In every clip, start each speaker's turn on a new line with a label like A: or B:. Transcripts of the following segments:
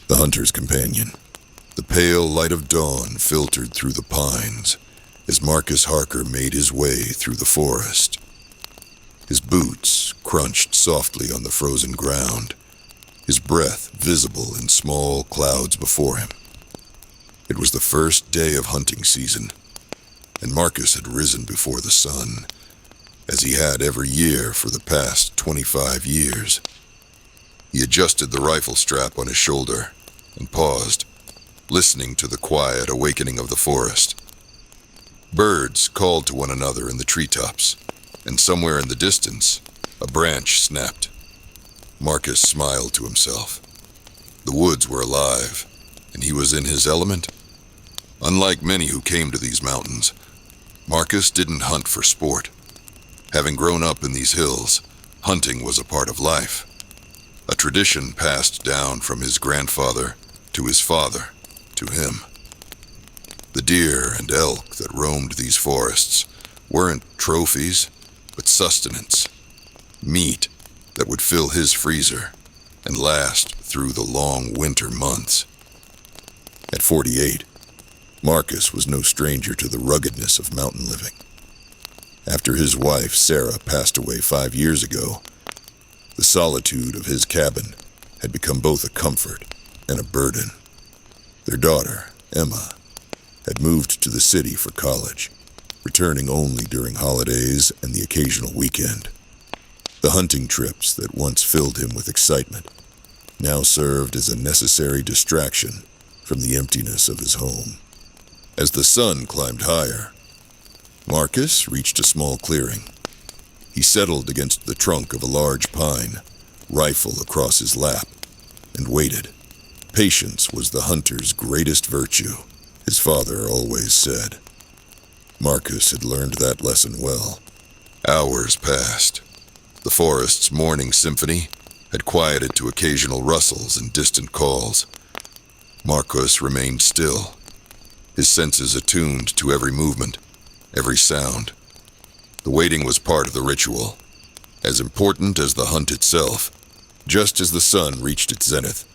A: The hunter's companion. The pale light of dawn filtered through the pines as Marcus Harker made his way through the forest. His boots crunched softly on the frozen ground, his breath visible in small clouds before him. It was the first day of hunting season, and Marcus had risen before the sun, as he had every year for the past 25 years. He adjusted the rifle strap on his shoulder and paused, listening to the quiet awakening of the forest. Birds called to one another in the treetops, and somewhere in the distance, a branch snapped. Marcus smiled to himself. The woods were alive, and he was in his element. Unlike many who came to these mountains, Marcus didn't hunt for sport. Having grown up in these hills, hunting was a part of life, a tradition passed down from his grandfather to his father to him. The deer and elk that roamed these forests weren't trophies, but sustenance, meat that would fill his freezer and last through the long winter months. At 48, Marcus was no stranger to the ruggedness of mountain living. After his wife, Sarah, passed away 5 years ago, the solitude of his cabin had become both a comfort and a burden. Their daughter, Emma, had moved to the city for college, returning only during holidays and the occasional weekend. The hunting trips that once filled him with excitement now served as a necessary distraction from the emptiness of his home. As the sun climbed higher, Marcus reached a small clearing. He settled against the trunk of a large pine, rifle across his lap, and waited. Patience was the hunter's greatest virtue, his father always said. Marcus had learned that lesson well. Hours passed. The forest's morning symphony had quieted to occasional rustles and distant calls. Marcus remained still, his senses attuned to every movement, every sound. The waiting was part of the ritual, as important as the hunt itself. Just as the sun reached its zenith,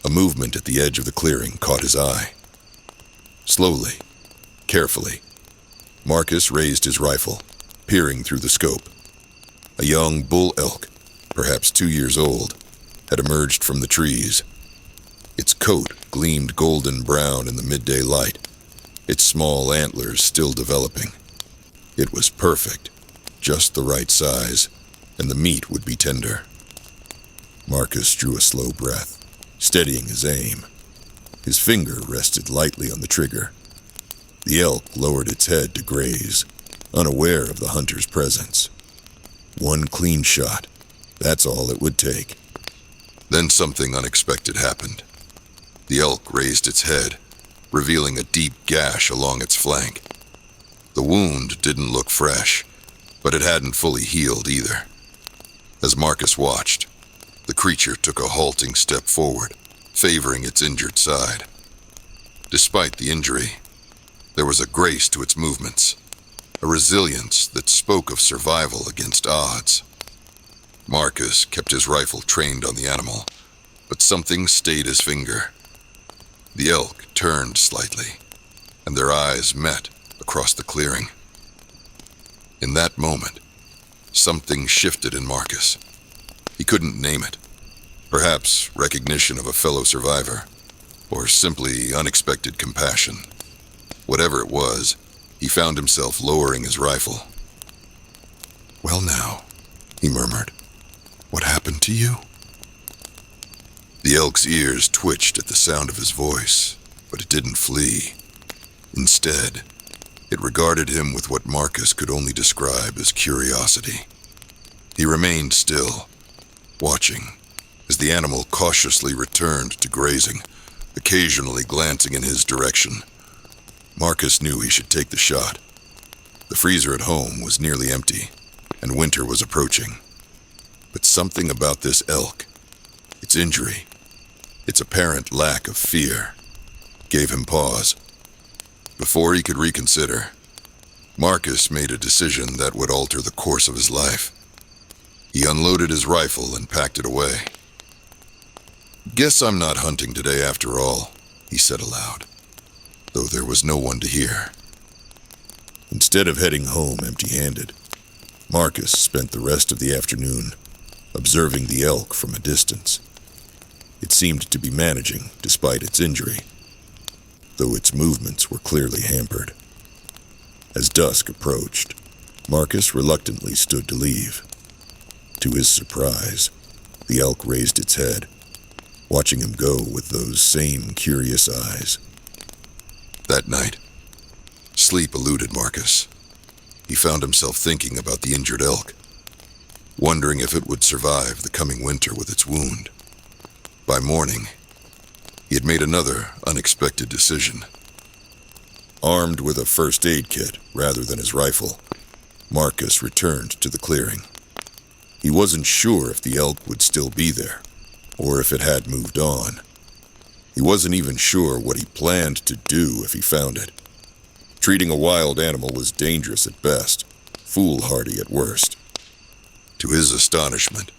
A: a movement at the edge of the clearing caught his eye. Slowly, carefully, Marcus raised his rifle, peering through the scope. A young bull elk, perhaps 2 years old, had emerged from the trees. Its coat gleamed golden brown in the midday light, its small antlers still developing. It was perfect, just the right size, and the meat would be tender. Marcus drew a slow breath, steadying his aim. His finger rested lightly on the trigger. The elk lowered its head to graze, unaware of the hunter's presence. One clean shot, that's all it would take. Then something unexpected happened. The elk raised its head, revealing a deep gash along its flank. The wound didn't look fresh, but it hadn't fully healed either. As Marcus watched, the creature took a halting step forward, favoring its injured side. Despite the injury, there was a grace to its movements, a resilience that spoke of survival against odds. Marcus kept his rifle trained on the animal, but something stayed his finger. The elk turned slightly, and their eyes met across the clearing. In that moment, something shifted in Marcus. He couldn't name it. Perhaps recognition of a fellow survivor, or simply unexpected compassion. Whatever it was, he found himself lowering his rifle. "Well now," he murmured, "what happened to you?" The elk's ears twitched at the sound of his voice, but it didn't flee. Instead, it regarded him with what Marcus could only describe as curiosity. He remained still, watching, as the animal cautiously returned to grazing, occasionally glancing in his direction. Marcus knew he should take the shot. The freezer at home was nearly empty, and winter was approaching. But something about this elk, its injury, its apparent lack of fear, gave him pause. Before he could reconsider, Marcus made a decision that would alter the course of his life. He unloaded his rifle and packed it away. "Guess I'm not hunting today after all," he said aloud, though there was no one to hear. Instead of heading home empty-handed, Marcus spent the rest of the afternoon observing the elk from a distance. It seemed to be managing despite its injury, though its movements were clearly hampered. As dusk approached, Marcus reluctantly stood to leave. To his surprise, the elk raised its head, watching him go with those same curious eyes. That night, sleep eluded Marcus. He found himself thinking about the injured elk, wondering if it would survive the coming winter with its wound. By morning, he had made another unexpected decision. Armed with a first aid kit rather than his rifle, Marcus returned to the clearing. He wasn't sure if the elk would still be there, or if it had moved on. He wasn't even sure what he planned to do if he found it. Treating a wild animal was dangerous at best, foolhardy at worst. To his astonishment,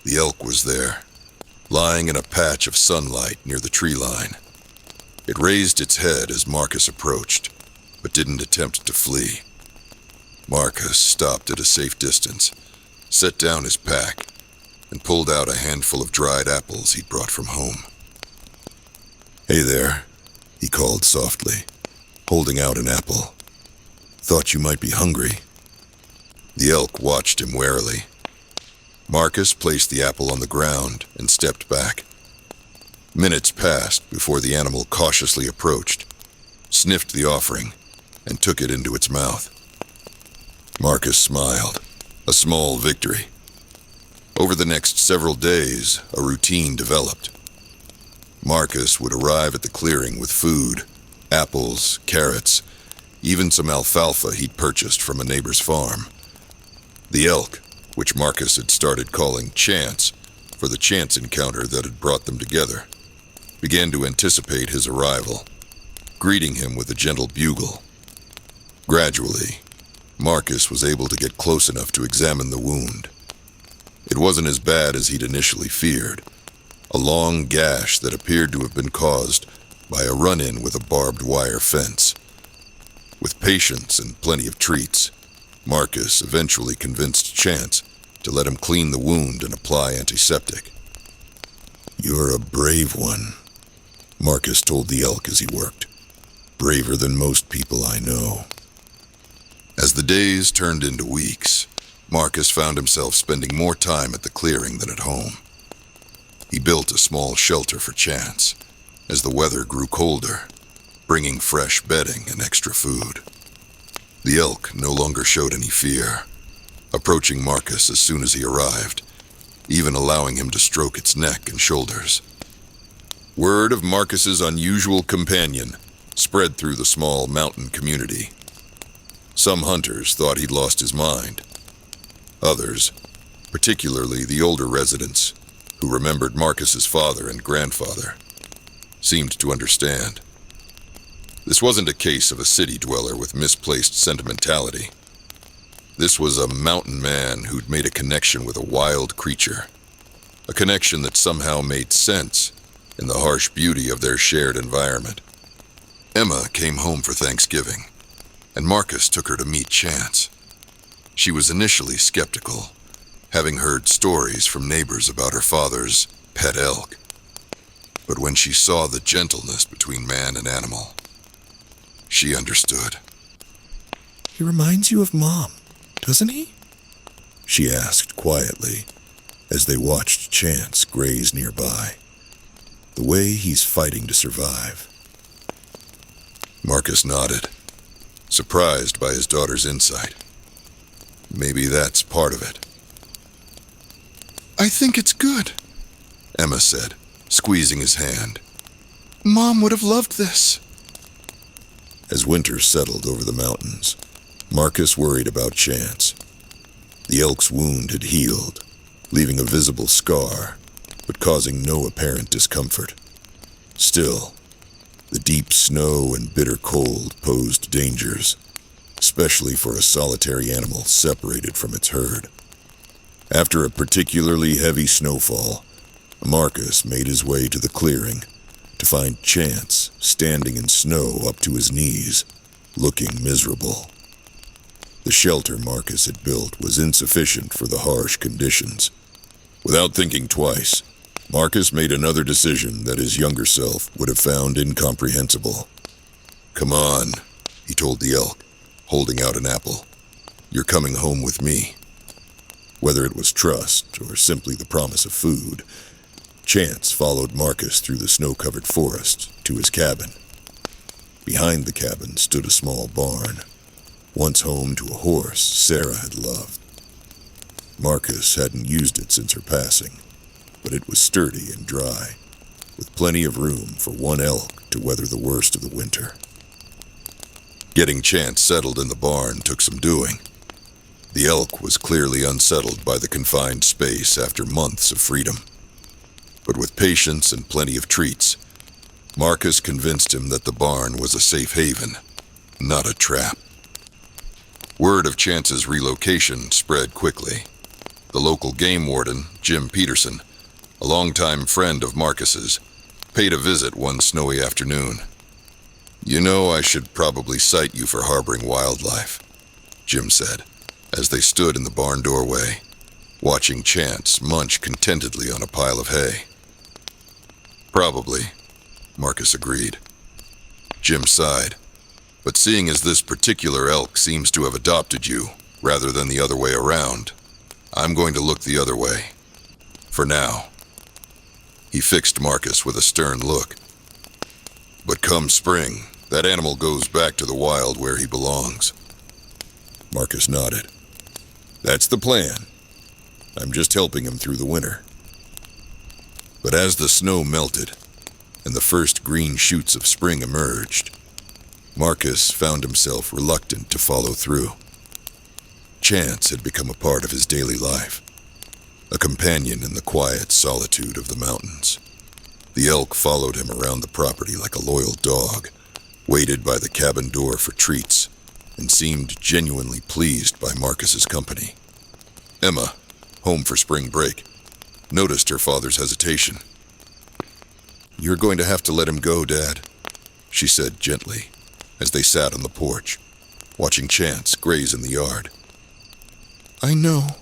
A: the elk was there, lying in a patch of sunlight near the tree line. It raised its head as Marcus approached, but didn't attempt to flee. Marcus stopped at a safe distance, set down his pack, and pulled out a handful of dried apples he'd brought from home. "Hey there," he called softly, holding out an apple. "Thought you might be hungry." The elk watched him warily. Marcus placed the apple on the ground and stepped back. Minutes passed before the animal cautiously approached, sniffed the offering, and took it into its mouth. Marcus smiled, a small victory. Over the next several days, a routine developed. Marcus would arrive at the clearing with food, apples, carrots, even some alfalfa he'd purchased from a neighbor's farm. The elk, which Marcus had started calling Chance for the chance encounter that had brought them together, began to anticipate his arrival, greeting him with a gentle bugle. Gradually, Marcus was able to get close enough to examine the wound. It wasn't as bad as he'd initially feared, a long gash that appeared to have been caused by a run-in with a barbed wire fence. With patience and plenty of treats, Marcus eventually convinced Chance to let him clean the wound and apply antiseptic. "You're a brave one," Marcus told the elk as he worked. "Braver than most people I know." As the days turned into weeks, Marcus found himself spending more time at the clearing than at home. He built a small shelter for Chance as the weather grew colder, bringing fresh bedding and extra food. The elk no longer showed any fear, approaching Marcus as soon as he arrived, even allowing him to stroke its neck and shoulders. Word of Marcus's unusual companion spread through the small mountain community. Some hunters thought he'd lost his mind. Others, particularly the older residents, who remembered Marcus's father and grandfather, seemed to understand. This wasn't a case of a city dweller with misplaced sentimentality. This was a mountain man who'd made a connection with a wild creature, a connection that somehow made sense in the harsh beauty of their shared environment. Emma came home for Thanksgiving, and Marcus took her to meet Chance. She was initially skeptical, having heard stories from neighbors about her father's pet elk. But when she saw the gentleness between man and animal, she understood.
B: "He reminds you of Mom, doesn't he?"
A: she asked quietly as they watched Chance graze nearby. "The way he's fighting to survive." Marcus nodded, surprised by his daughter's insight. Maybe that's part of it.
B: "I think it's good,"
A: Emma said, squeezing his hand.
B: "Mom would have loved this."
A: As winter settled over the mountains, Marcus worried about Chance. The elk's wound had healed, leaving a visible scar, but causing no apparent discomfort. Still, the deep snow and bitter cold posed dangers, especially for a solitary animal separated from its herd. After a particularly heavy snowfall, Marcus made his way to the clearing to find Chance standing in snow up to his knees, looking miserable. The shelter Marcus had built was insufficient for the harsh conditions. Without thinking twice, Marcus made another decision that his younger self would have found incomprehensible. "Come on," he told the elk, holding out an apple. "You're coming home with me." Whether it was trust or simply the promise of food, Chance followed Marcus through the snow-covered forest to his cabin. Behind the cabin stood a small barn, once home to a horse Sarah had loved. Marcus hadn't used it since her passing, but it was sturdy and dry, with plenty of room for one elk to weather the worst of the winter. Getting Chance settled in the barn took some doing. The elk was clearly unsettled by the confined space after months of freedom. But with patience and plenty of treats, Marcus convinced him that the barn was a safe haven, not a trap. Word of Chance's relocation spread quickly. The local game warden, Jim Peterson, a longtime friend of Marcus's, paid a visit one snowy afternoon. "You know, I should probably cite you for harboring wildlife," Jim said, as they stood in the barn doorway, watching Chance munch contentedly on a pile of hay. "Probably," Marcus agreed. Jim sighed. "But seeing as this particular elk seems to have adopted you, rather than the other way around, I'm going to look the other way. For now." He fixed Marcus with a stern look. "But come spring, that animal goes back to the wild where he belongs." Marcus nodded. "That's the plan. I'm just helping him through the winter." But as the snow melted and the first green shoots of spring emerged, Marcus found himself reluctant to follow through. Chance had become a part of his daily life, a companion in the quiet solitude of the mountains. The elk followed him around the property like a loyal dog, waited by the cabin door for treats, and seemed genuinely pleased by Marcus's company. Emma, home for spring break, noticed her father's hesitation. "You're going to have to let him go, Dad," she said gently, as they sat on the porch, watching Chance graze in the yard. "I know,"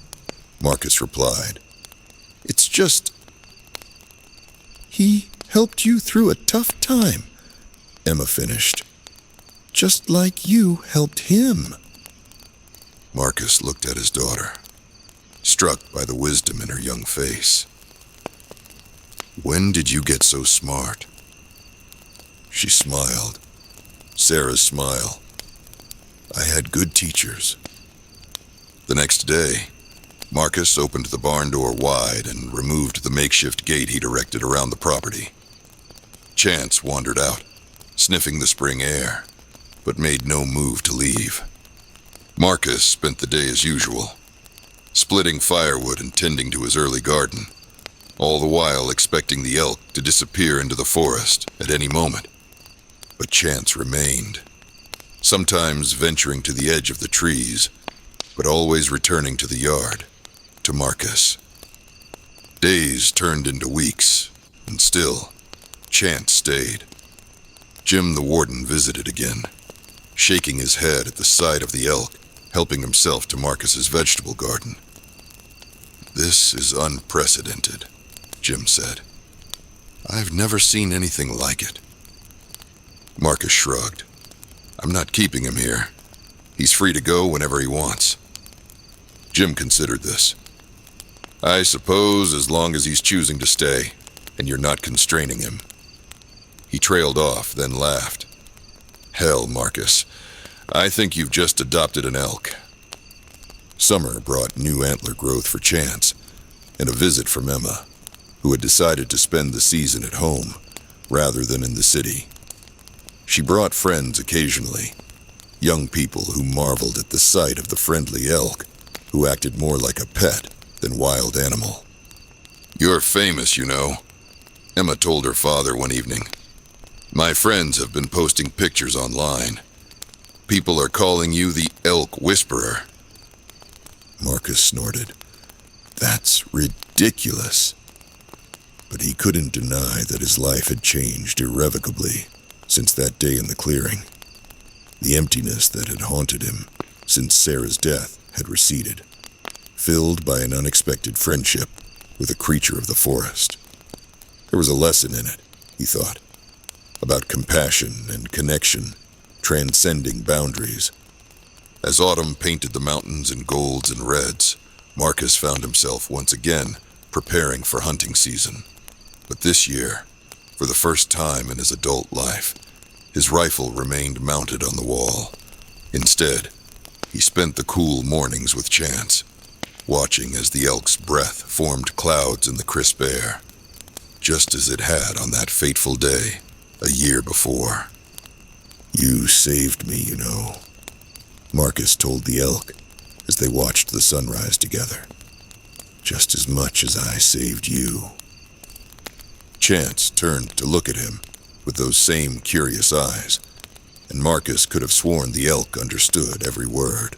A: Marcus replied. "It's just... he helped you through a tough time," Emma finished. "Just like you helped him." Marcus looked at his daughter, struck by the wisdom in her young face. "When did you get so smart?" She smiled. Sarah's smile. "I had good teachers." The next day, Marcus opened the barn door wide and removed the makeshift gate he'd erected around the property. Chance wandered out, sniffing the spring air, but made no move to leave. Marcus spent the day as usual, splitting firewood and tending to his early garden, all the while expecting the elk to disappear into the forest at any moment. But Chance remained, sometimes venturing to the edge of the trees, but always returning to the yard, to Marcus. Days turned into weeks, and still, Chance stayed. Jim the warden visited again, shaking his head at the sight of the elk, helping himself to Marcus's vegetable garden. "This is unprecedented," Jim said. "I've never seen anything like it." Marcus shrugged. "I'm not keeping him here. He's free to go whenever he wants." Jim considered this. "I suppose as long as he's choosing to stay, and you're not constraining him." He trailed off, then laughed. "Hell, Marcus, I think you've just adopted an elk." Summer brought new antler growth for Chance, and a visit from Emma, who had decided to spend the season at home, rather than in the city. She brought friends occasionally, young people who marveled at the sight of the friendly elk, who acted more like a pet than wild animal. "You're famous, you know," Emma told her father one evening. "My friends have been posting pictures online. People are calling you the Elk Whisperer." Marcus snorted. "That's ridiculous." But he couldn't deny that his life had changed irrevocably since that day in the clearing. The emptiness that had haunted him since Sarah's death had receded, filled by an unexpected friendship with a creature of the forest. There was a lesson in it, he thought, about compassion and connection, transcending boundaries. As autumn painted the mountains in golds and reds, Marcus found himself once again preparing for hunting season. But this year, for the first time in his adult life, his rifle remained mounted on the wall. Instead, he spent the cool mornings with Chance, watching as the elk's breath formed clouds in the crisp air, just as it had on that fateful day a year before. "You saved me, you know," Marcus told the elk as they watched the sunrise together. "Just as much as I saved you." Chance turned to look at him with those same curious eyes, and Marcus could have sworn the elk understood every word.